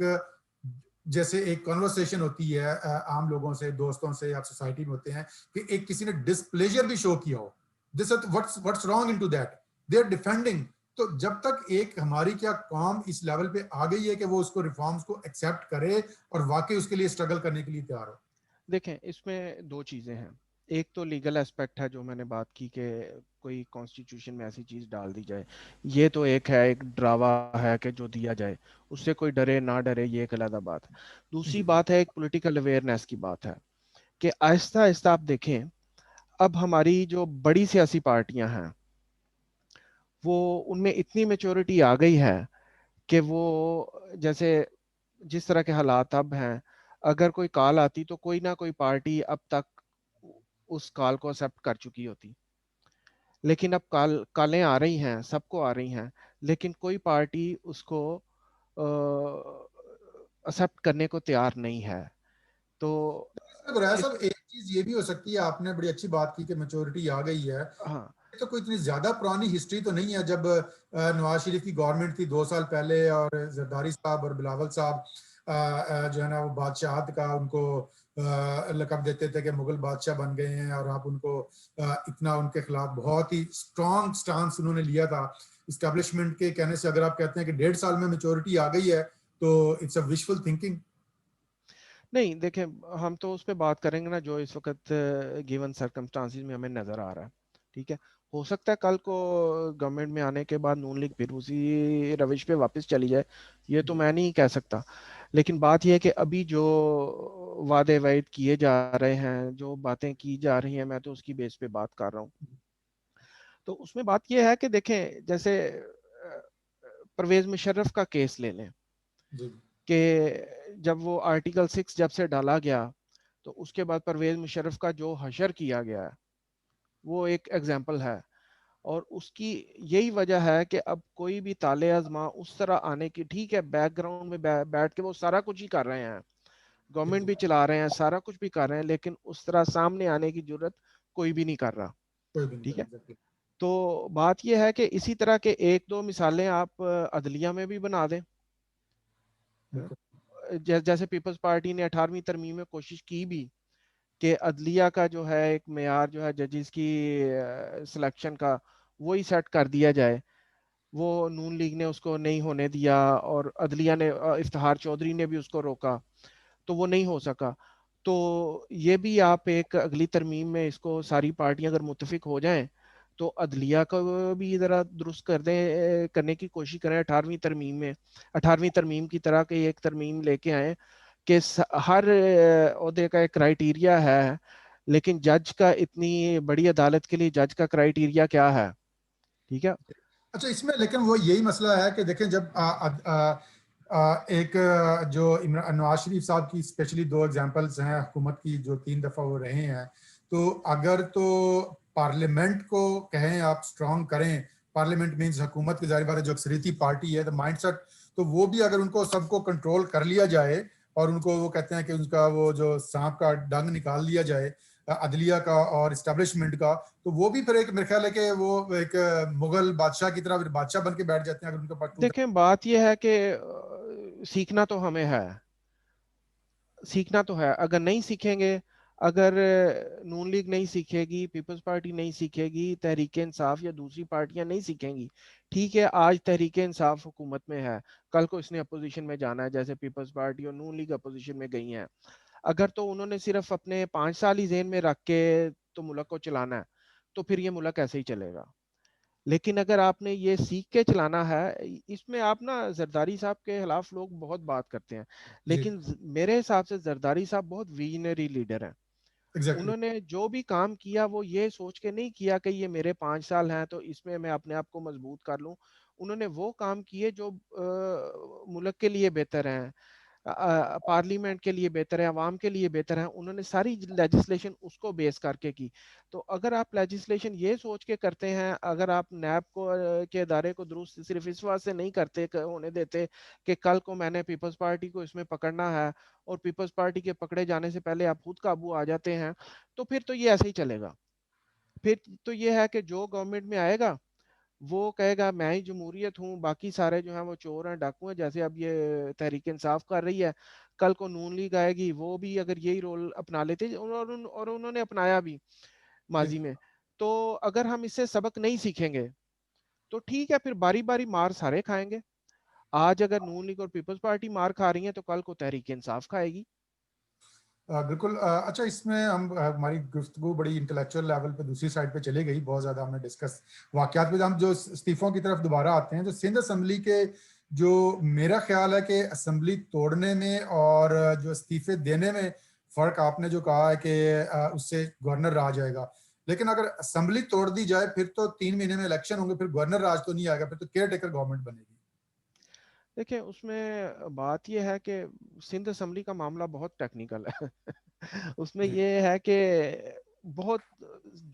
जैसे एक कॉन्वर्सेशन होती है आम लोगों से, दोस्तों से, आप सोसाइटी में होते हैं कि एक किसी ने डिसप्लेजर भी शो किया हो, this what's wrong into that, they are defending. तो जब तक एक हमारी क्या कौम इस लेवल पे आ गई है कि वो उसको रिफॉर्म्स को एक्सेप्ट करे और वाकई उसके लिए स्ट्रगल करने के लिए तैयार हो। देखें, इसमें दो चीज़ें हैं। एक तो लीगल एस्पेक्ट है, जो मैंने बात की कि कोई कॉन्स्टिट्यूशन में ऐसी चीज़ डाल दी जाए, ये तो एक है, एक ड्रावा है कि जो दिया जाए उससे कोई डरे ना डरे, ये एक अलग बात है। दूसरी जी बात है एक पॉलिटिकल अवेयरनेस की बात है कि आहिस्ता आहिस्ता आप देखें, अब हमारी जो बड़ी सियासी पार्टियां हैं वो उनमें इतनी मेच्योरिटी आ गई है कि वो जैसे जिस तरह के हालात अब हैं, अगर कोई कॉल आती तो कोई ना कोई पार्टी अब तक उस कॉल को एक्सेप्ट कर चुकी होती। लेकिन अब कॉलें आ रही हैं, सबको आ रही हैं, लेकिन कोई पार्टी उसको एक्सेप्ट करने को तैयार नहीं है। तो गुराया इस साहब, एक चीज ये भी हो सकती है, आपने बड़ी अच्छी बात की कि मेच्योरिटी आ गई है। हाँ, तो कोई इतनी ज्यादा पुरानी हिस्ट्री तो नहीं है। जब नवाज शरीफ की गवर्नमेंट थी 2 साल पहले, और जरदारी साहब और बिलावल साहब जो है ना वो बादशाहत का उनको लकब देते थे कि मुगल बादशाह बन गए हैं, और आप उनको इतना उनके खिलाफ बहुत ही स्ट्रॉन्ग स्टांस उन्होंने लिया था। इस्टेब्लिशमेंट के कहने से अगर आप कहते हैं कि 1.5 साल में मेच्योरिटी आ गई है, तो इट्स अ विशफुल थिंकिंग। नहीं देखें, हम तो उस पर बात करेंगे ना जो इस वक्त गिवन सर्कमस्टांसिस में हमें नजर आ रहा है। ठीक है, हो सकता है कल को गवर्नमेंट में आने के बाद नून लीग फिर उसी रविश पे वापस चली जाए, ये तो मैं नहीं कह सकता। लेकिन बात यह है कि अभी जो वादे वायद किए जा रहे हैं, जो बातें की जा रही हैं, मैं तो उसकी बेस पे बात कर रहा हूँ। तो उसमें बात यह है कि देखें, जैसे परवेज मुशर्रफ का केस ले लें जी कि जब वो आर्टिकल 6 जब से डाला गया, तो उसके बाद परवेज मुशर्रफ का जो हशर किया गया है वो एक एग्जाम्पल है। और उसकी यही वजह है कि अब कोई भी ताले आजमा उस तरह आने की, ठीक है बैकग्राउंड में बैठ के वो सारा कुछ ही कर रहे हैं, गवर्नमेंट भी चला रहे हैं, सारा कुछ भी कर रहे हैं, लेकिन उस तरह सामने आने की जरूरत कोई भी नहीं कर रहा। कोई भी नहीं ठीक है, करेगा। तो बात यह है कि इसी तरह के एक दो मिसालें आप अदलिया में भी बना दें। जैसे पीपल्स पार्टी ने 18वीं तरमीम में कोशिश की भी कि अदलिया का जो है एक मेयार जो है जजेस की सिलेक्शन का, वही सेट कर दिया जाए। वो नून लीग ने उसको नहीं होने दिया, और अदलिया ने इफ्तिखार चौधरी ने भी उसको रोका, तो वो नहीं हो सका। तो ये भी आप एक अगली तरमीम में इसको सारी पार्टियां अगर मुत्तफिक हो जाएं, तो अदलिया को भी ज़रा दुरुस्त कर दें, करने की कोशिश करें 18वीं तरमीम में, 18वीं तरमीम की तरह की एक तरमीम लेके आए कि हर ओहदे का एक क्राइटेरिया है, लेकिन जज का, इतनी बड़ी अदालत के लिए जज का क्राइटेरिया क्या है? ठीक है। अच्छा, इसमें लेकिन वो यही मसला है कि देखें, जब एक जो नवाज शरीफ साहब की स्पेशली 2 एग्जांपल्स हैं हुकूमत की, जो 3 दफा वो रहे हैं, तो अगर तो पार्लियामेंट को कहें आप स्ट्रांग करें, पार्लियामेंट मींस हुकूमत की, जाहिर बात है जो अक्सरियती पार्टी है, तो माइंडसेट, तो वो भी अगर उनको सबको कंट्रोल कर लिया जाए, और उनको वो कहते हैं कि उनका वो जो सांप का डंग निकाल लिया जाए अदलिया का और इस्टेब्लिशमेंट का, तो वो भी फिर एक मेरे ख्याल है कि वो एक मुगल बादशाह की तरह फिर बादशाह बन के बैठ जाते हैं, अगर उनके पास टू। देखें, बात यह है कि सीखना तो हमें है, सीखना तो है। अगर नहीं सीखेंगे, अगर नून लीग नहीं सीखेगी, पीपल्स पार्टी नहीं सीखेगी, तहरीक इंसाफ या दूसरी पार्टियां नहीं सीखेंगी, ठीक है आज तहरीक इंसाफ हुकूमत में है, कल को इसने अपोजिशन में जाना है, जैसे पीपल्स पार्टी और नून लीग अपोजिशन में गई हैं, अगर तो उन्होंने सिर्फ अपने 5 साल ही जेन में रख के तो मुल्क को चलाना है, तो फिर ये मुल्क ऐसे ही चलेगा। लेकिन अगर आपने ये सीख के चलाना है, इसमें आप ना जरदारी साहब के खिलाफ लोग बहुत बात करते हैं, जी, लेकिन मेरे हिसाब से जरदारी साहब बहुत विजनरी लीडर हैं। एग्जैक्टली। उन्होंने जो भी काम किया वो ये सोच के नहीं किया कि ये मेरे 5 साल हैं तो इसमें मैं अपने आप को मजबूत कर लूं। उन्होंने वो काम किए जो मुल्क के लिए बेहतर हैं, पार्लियामेंट के लिए बेहतर है, अवाम के लिए बेहतर है। उन्होंने सारी लेजिस्लेशन उसको बेस करके की। तो अगर आप लेजिस्लेशन ये सोच के करते हैं, अगर आप नैब को के इदारे को दुरुस्त सिर्फ इस वास्ते नहीं करते होने देते कि कल को मैंने पीपल्स पार्टी को इसमें पकड़ना है, और पीपल्स पार्टी के पकड़े जाने से पहले आप खुद काबू आ जाते हैं, तो फिर तो ये ऐसे ही चलेगा। फिर तो ये है कि जो गवर्नमेंट में आएगा वो कहेगा मैं ही जमहूरियत हूँ, बाकी सारे जो हैं वो चोर हैं, डाकू हैं, जैसे अब ये तहरीक इंसाफ कर रही है। कल को नून लीग आएगी, वो भी अगर यही रोल अपना लेते, और उन्होंने अपनाया भी जी, माजी में। तो अगर हम इससे सबक नहीं सीखेंगे तो ठीक है, फिर बारी बारी मार सारे खाएंगे। आज अगर नून लीग और पीपल्स पार्टी मार खा रही है तो कल को तहरीक इंसाफ खाएगी। बिल्कुल। अच्छा, इसमें हम हमारी गुफ्तगू बड़ी इंटेलेक्चुअल लेवल पे दूसरी साइड पे चली गई, बहुत ज़्यादा हमने डिस्कस वाकयात पे। हम जो इस्तीफ़ों की तरफ दोबारा आते हैं, जो सिंध असम्बली के, जो मेरा ख्याल है कि असम्बली तोड़ने में और जो इस्तीफ़े देने में फ़र्क आपने जो कहा है कि उससे गवर्नर राज आएगा, लेकिन अगर असम्बली तोड़ दी जाए फिर तो 3 महीने में इलेक्शन होंगे, फिर गवर्नर राज तो नहीं आएगा, फिर तो केयर टेकर गवर्नमेंट बनेगी। देखिए उसमें बात यह है कि सिंध असम्बली का मामला बहुत टेक्निकल है। उसमें जी, यह है कि बहुत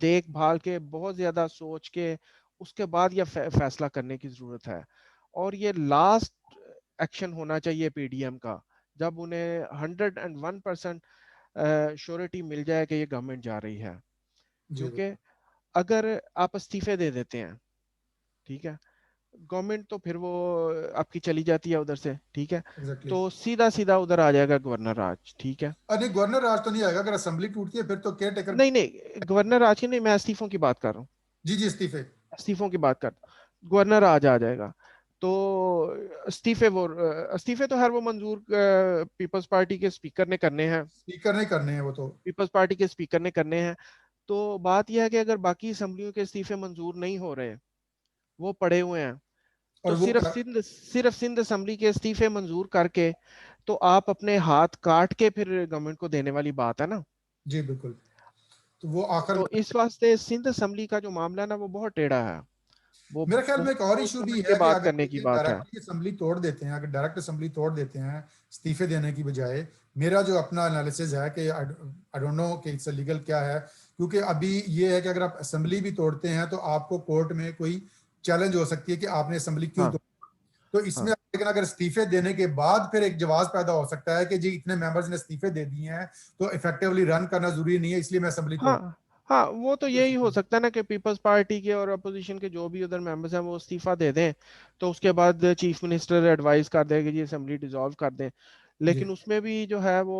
देखभाल के, बहुत ज्यादा सोच के उसके बाद यह फैसला करने की जरूरत है। और ये लास्ट एक्शन होना चाहिए पीडीएम का, जब उन्हें 101% श्योरिटी मिल जाए कि ये गवर्नमेंट जा रही है। जी, क्योंकि अगर आप इस्तीफे दे देते हैं, ठीक है, गवर्नमेंट तो फिर वो आपकी चली जाती है उधर से, ठीक है, एग्जैक्टली। तो सीधा सीधा उधर आ जाएगा गवर्नर राज, ठीक है। नहीं, गवर्नर राज तो नहीं आएगा, अगर असेंबली टूटती है फिर तो केयर टेकर। नहीं नहीं, गवर्नर राज की नहीं, मैं इस्तीफों की बात कर रहा हूँ, जी, जी, इस्तीफे। इस्तीफों की बात कर रहा हूँ। गवर्नर राज आ जाएगा तो इस्तीफे, वो इस्तीफे तो हर वो मंजूर पीपल्स पार्टी के स्पीकर ने करने हैं, स्पीकर नहीं करने हैं वो तो। पीपल्स पार्टी के स्पीकर ने करने हैं। तो बात यह है कि अगर बाकी असेंबलियों के इस्तीफे मंजूर नहीं हो रहे, वो पड़े हुए हैं, और तो वो सिर्फ सिंध असेंबली के इस्तीफे मंजूर करके तो आप अपने हाथ काट के फिर गवर्नमेंट को देने वाली बात है ना। जी, बिल्कुल। तो वो आखिर तो इस वास्ते सिंध असेंबली का जो मामला है ना वो बहुत टेढ़ा है, वो मेरे ख्याल में एक बहुत और सोच इशू भी समझ के है कि बात अगर करने की ये बात है। डायरेक्टली असेंबली तोड़ देते हैं, अगर डायरेक्ट असेंबली तोड़ देते हैं इस्तीफे देने की बजाय, मेरा जो अपना एनालिसिस है कि आई डोंट नो कि इट्स लीगल क्या है, क्योंकि अभी ये है कि अगर आप असेंबली भी तोड़ते हैं तो आपको कोर्ट में कोई चैलेंज हो सकती है कि आपने असेंबली क्यों हाँ तोड़ी। तो इसमें हाँ लेकिन अगर इस्तीफे देने के बाद फिर एक जवाब पैदा हो सकता है कि जी इतने मेंबर्स ने इस्तीफे दे दिए हैं तो इफेक्टिवली रन करना जरूरी नहीं है, इसलिए मैं असेंबली तोड़। हाँ हाँ, वो तो यही हो सकता है ना कि पीपल्स पार्टी के और अपोजिशन के जो भी उधर मेंबर्स हैं वो इस्तीफा दे दें, तो उसके बाद चीफ मिनिस्टर एडवाइस कर दे कि जी असेंबली डिसॉल्व कर दें। जी, लेकिन उसमें भी जो है वो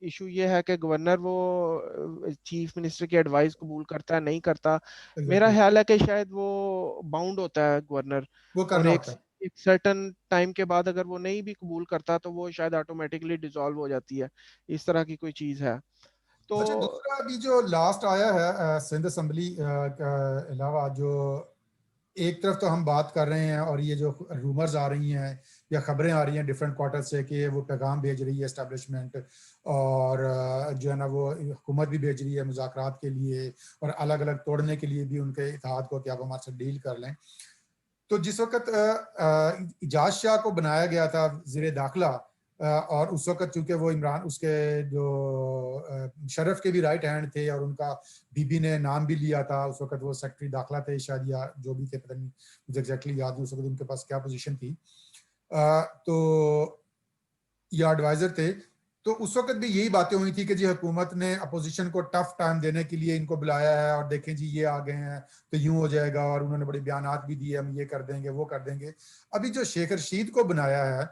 इशू ये है कि गवर्नर वो चीफ मिनिस्टर की एडवाइस कबूल करता है नहीं करता। मेरा एग्जैक्टली। ख्याल है कि शायद वो बाउंड होता है गवर्नर, वो और करना एक होता है। एक सर्टन टाइम के बाद अगर वो नहीं भी कबूल करता तो वो शायद ऑटोमेटिकली डिसॉल्व हो जाती है। इस तरह की कोई चीज है तो। अच्छा, दूसरा अभी जो लास्ट आया है सिंध असेंबली का अलावा, जो एक तरफ तो हम बात कर रहे हैं और ये जो रूमर्स आ रही हैं या खबरें आ रही हैं डिफरेंट क्वार्टर से कि वो पैगाम भेज रही है एस्टेब्लिशमेंट, और जो है ना वो हुकूमत भी भेज रही है मुज़ाकरात के लिए और अलग अलग तोड़ने के लिए भी उनके इत्तेहाद को कि आप हमारे साथ डील कर लें। तो जिस वक्त इजाज शाह को बनाया गया था वज़ीर दाखिला, और उस वक्त चूंकि वो इमरान उसके जो शरफ के भी राइट हैंड थे और उनका बीबी ने नाम भी लिया था, उस वक्त वो सेक्रेटरी दाखिला थे शायद या जो भी थे, पता नहीं मुझे एग्जैक्टली याद नहीं उस वक्त उनके पास क्या पोजीशन थी। तो या एडवाइजर थे। तो उस वक्त भी यही बातें हुई थी कि जी हुकूमत ने अपोजिशन को टफ टाइम देने के लिए इनको बुलाया है और देखें जी ये आ गए हैं तो यूं हो जाएगा, और उन्होंने बड़े बयानात भी दिए हम ये कर देंगे वो कर देंगे। अभी जो शेख रशीद को बनाया है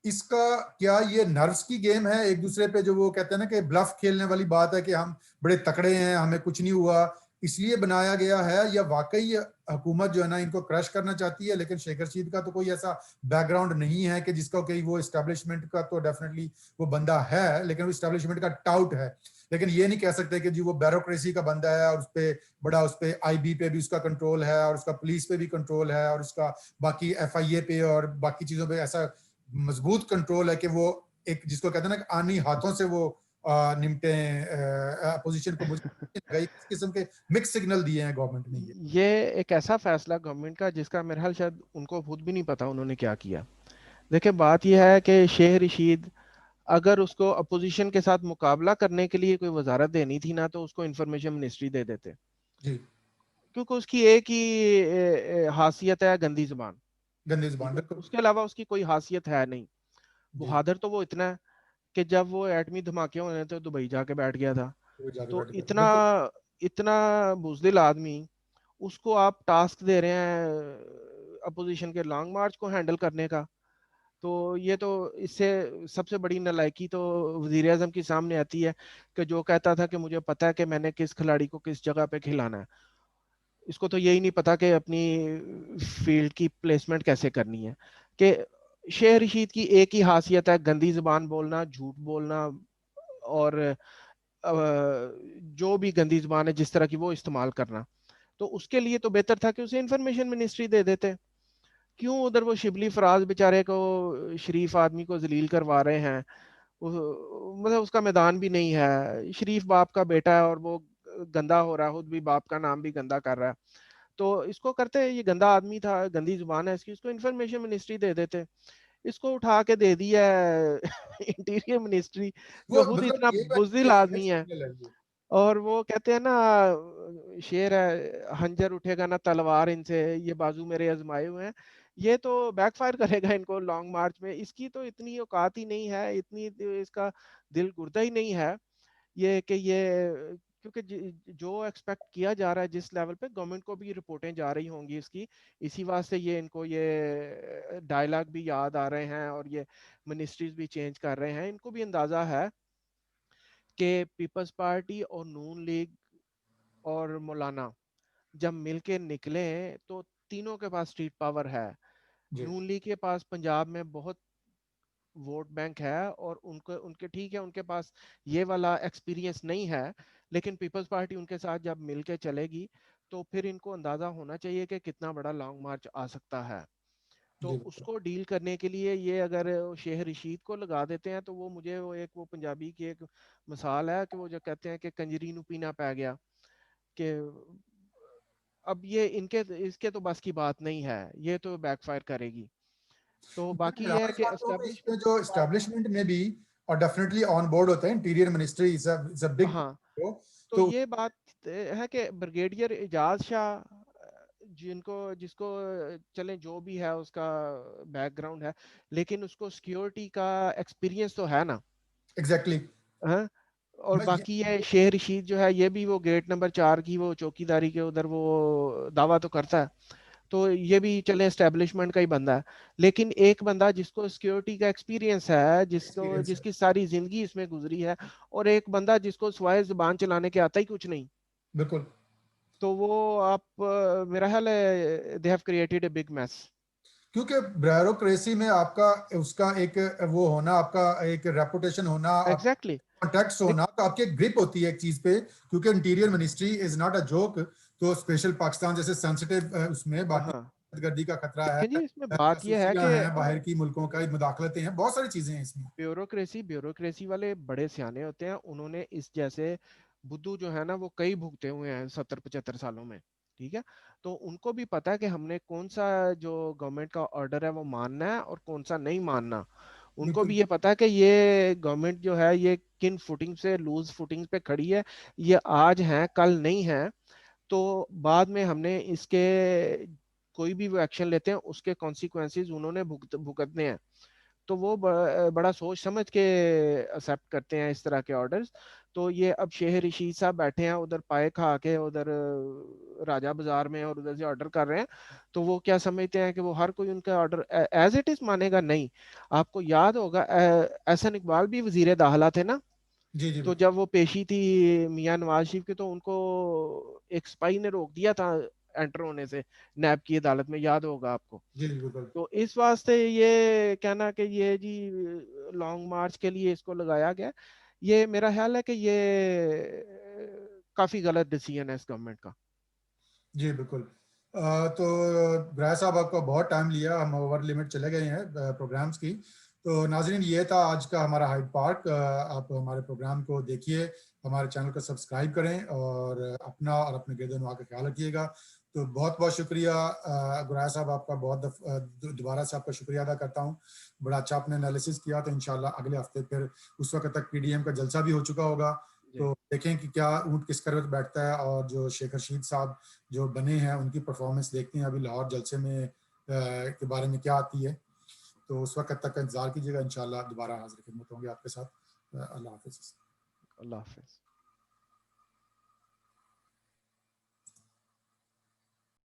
इसका क्या ये नर्व्स की गेम है एक दूसरे पे, जो वो कहते हैं ना कि ब्लफ खेलने वाली बात है कि हम बड़े तकड़े हैं, हमें कुछ नहीं हुआ, इसलिए बनाया गया है, या वाकई हुकूमत जो है ना इनको क्रश करना चाहती है? लेकिन शेख रशीद का तो कोई ऐसा बैकग्राउंड नहीं है कि जिसका कहीं, वो एस्टेब्लिशमेंट का तो डेफिनेटली वो बंदा है, लेकिन वो एस्टेब्लिशमेंट का टाउट है। लेकिन ये नहीं कह सकते कि जी वो ब्यूरोक्रेसी का बंदा है और उस पे बड़ा, उस पे आईबी पे भी उसका कंट्रोल है और उसका पुलिस पे भी कंट्रोल है और उसका बाकी एफआईए पे और बाकी चीजों पे ऐसा मजबूत कंट्रोल है कि वो एक, जिसको कहते हैं ना आनी हाथों से वो निपटे अपोजिशन को। मुझे इस किस्म के मिक्स सिग्नल दिए हैं गवर्नमेंट ने ये। ये एक ऐसा फैसला गवर्नमेंट का जिसका मेरे ख्याल शायद उनको खुद भी नहीं पता उन्होंने क्या किया। देखिए बात यह है कि शेख रशीद, अगर उसको अपोजिशन के साथ मुकाबला करने के लिए कोई वजारत देनी थी ना, तो उसको इंफॉर्मेशन मिनिस्ट्री दे देते, जी। क्योंकि उसकी एक ही हासियत है, गंदी जुबान। गंदी ठीक जुबान, है, बिल्कुल। उसके अलावा उसकी कोई हासियत है नहीं। जी। बहादुर तो वो इतना है कि जब वो एटमी धमाके होने थे दुबई जाके बैठ गया था। वो जाके तो बैठ गया था, इतना बिल्कुल। इतना बुजदिल आदमी, उसको आप टास्क दे रहे हैं अपोजिशन के लॉन्ग मार्च को हैंडल करने का। तो ये तो, इससे सबसे बड़ी नालायकी तो वजीर आजम की सामने आती है कि जो कहता था कि मुझे पता है कि मैंने किस खिलाड़ी को किस जगह पे खिलाना है, इसको तो यही नहीं पता कि अपनी फील्ड की प्लेसमेंट कैसे करनी है। कि शेख रशीद की एक ही हासियत है, गंदी जुबान बोलना, झूठ बोलना, और जो भी गंदी जुबान है जिस तरह की वो इस्तेमाल करना। तो उसके लिए तो बेहतर था कि उसे इंफॉर्मेशन मिनिस्ट्री दे देते। क्यों उधर वो शिबली फराज बेचारे को, शरीफ आदमी को जलील करवा रहे हैं? मतलब उसका मैदान भी नहीं है, शरीफ बाप का बेटा है और वो गंदा हो रहा है, खुद भी बाप का नाम भी गंदा कर रहा है। तो इसको करते, ये गंदा आदमी था, गंदी जुबान है इसकी, इसको इंफॉर्मेशन मिनिस्ट्री दे देते। इसको उठा के दे दिया इंटीरियर मिनिस्ट्री, वो जो खुद मतलब इतना ये बुज़दिल मिक्स आदमी है। सिग्नल है ये। और वो कहते हैं ना, शेर है, हंजर उठेगा ना तलवार इनसे, ये बाजू मेरे आजमाए हुए हैं। ये तो बैकफायर करेगा इनको लॉन्ग मार्च में। इसकी तो इतनी औकात ही नहीं है, इतनी तो इसका दिल गुर्दा ही नहीं है ये कि ये, क्योंकि जो एक्सपेक्ट किया जा रहा है जिस लेवल पे, गवर्नमेंट को भी रिपोर्टें जा रही होंगी इसकी, इसी वास्ते ये इनको ये डायलॉग भी याद आ रहे हैं और ये मिनिस्ट्रीज भी चेंज कर रहे हैं। इनको भी अंदाजा है कि पीपल्स पार्टी और नून लीग और मौलाना जब मिलके निकले, तो तीनों के पास स्ट्रीट पावर है। जी। नून लीग के पास पंजाब में बहुत वोट बैंक है और उनको, उनके ठीक है, उनके पास ये वाला एक्सपीरियंस नहीं है, लेकिन पीपल्स पार्टी उनके साथ जब मिलके चलेगी तो फिर इनको अंदाजा होना चाहिए कि कितना बड़ा लॉन्ग मार्च आ सकता है। तो जी, बिल्कुल। उसको डील करने के लिए ये अगर शेख रशीद को लगा देते हैं, तो वो मुझे वो एक, वो पंजाबी की एक मिसाल है कि वो जो कहते हैं कि कंजरी नू पीना पै गया, कि अब ये इनके, इसके तो बस की बात नहीं है, ये तो बैकफायर करेगी। तो बाकी मैं ये है कि समझता हूँ कि इसमें एस्टेब्लिशमेंट जो के बाद, एस्टेब्लिशमेंट में भी और डेफिनेटली ऑन बोर्ड होता है, interior ministry is a big. हाँ, तो तो ये बात है कि ब्रिगेडियर एजाज शाह, जिनको जिसको चलें जो भी है उसका बैकग्राउंड है, लेकिन उसको सिक्योरिटी का एक्सपीरियंस तो है ना। एग्जैक्टली। हाँ? और मैं ये बाकी ये शेख रशीद जो है, ये भी वो गेट नंबर 4 की वो चौकीदारी के उधर वो दावा तो करता है। तो ये भी चले एस्टेब्लिशमेंट का ही बंदा है, लेकिन एक बंदा जिसको सिक्योरिटी का एक्सपीरियंस है, जिसको एक्सपीरियंस है, जिसकी सारी जिंदगी इसमें गुजरी है, और एक बंदा जिसको स्वाय जुबान चलाने के आता ही कुछ नहीं, बिल्कुल। तो वो आप मेरा ख्याल है they have created a big mess. क्योंकि ब्यूरोक्रेसी में आपका उसका एक वो होना, आपका एक रेपुटेशन होना, आप एग्जैक्टली। कॉन्टेक्ट्स होना, तो आपकी एक ग्रिप होती है एक चीज पे, क्योंकि interior ministry is not a joke. तो स्पेशल पाकिस्तान जैसे सेंसिटिव उसमें बाकी हाँ, गर्दी का खतरा है, देखें जी, इसमें बात यह है जासूसियां कि हैं, बाहर की मुल्कों का मुदाखलतें हैं, बहुत सारी चीजें हैं इसमें। ब्यूरोक्रेसी वाले बड़े सियाने होते हैं, उन्होंने इस जैसे बुद्धू जो है ना, वो कई भुगते हुए हैं 70-75 सालों में। ठीक है, तो उनको भी पता है कि हमने कौन सा जो गवर्नमेंट का ऑर्डर है वो मानना है और कौन सा नहीं मानना। उनको बिल्कुल। भी ये पता है कि ये गवर्नमेंट जो है ये किन फुटिंग से, लूज फुटिंग पे खड़ी है, ये आज है कल नहीं है। तो बाद में हमने इसके कोई भी वो एक्शन लेते हैं उसके कॉन्सिक्वेंसेस उन्होंने भुगतने हैं। तो वो बड़ा सोच समझ के एक्सेप्ट करते हैं इस तरह के ऑर्डर्स। तो ये अब शेख रशीद साहब बैठे हैं उधर पाए खा के उधर राजा बाजार में और उधर से ऑर्डर कर रहे हैं। तो वो क्या समझते हैं कि वो हर कोई उनका ऑर्डर एज इट इज मानेगा? नहीं। आपको याद होगा एहसन इकबाल भी वजीर दाखिला थे ना। जी जी तो बिल्कुल। जब वो पेशी थी मियां नवाज शरीफ की, तो उनको एक स्पाई ने रोक दिया था एंटर होने से नैब की अदालत में, याद होगा आपको। जी जी बिल्कुल। तो इस वास्ते ये कहना कि ये जी लॉन्ग मार्च के लिए इसको लगाया गया, ये मेरा ख्याल है कि ये काफी गलत डिसीजन है इस गवर्नमेंट का। जी बिल्कुल। तो ब्राय साहब आपका बहुत टाइम लिया, हम ओवर लिमिट चले गए हैं प्रोग्राम्स की। तो नाजरीन ये था आज का हमारा हाइड पार्क। आप हमारे प्रोग्राम को देखिए, हमारे चैनल को सब्सक्राइब करें और अपना और अपने गिरदोनवा का ख्याल रखिएगा। तो बहुत बहुत शुक्रिया गुराया साहब, आपका दोबारा से आपका शुक्रिया अदा करता हूँ। बड़ा अच्छा आपने एनालिसिस किया। तो इंशाल्लाह अगले हफ्ते फिर उस वक्त तक पीडीएम का जलसा भी हो चुका होगा। जी। तो देखें कि क्या ऊँट किस करवट बैठता है, और जो शेख रशीद साहब जो बने हैं उनकी परफॉर्मेंस देखते हैं अभी लाहौर जलसे में के बारे में क्या आती है। तो उस वक्त तक का इंतजार कीजिएगा, इंशाल्लाह दोबारा हाजिर खिदमत होंगे आपके साथ। अल्लाह हाफिज़। अल्लाह हाफिज।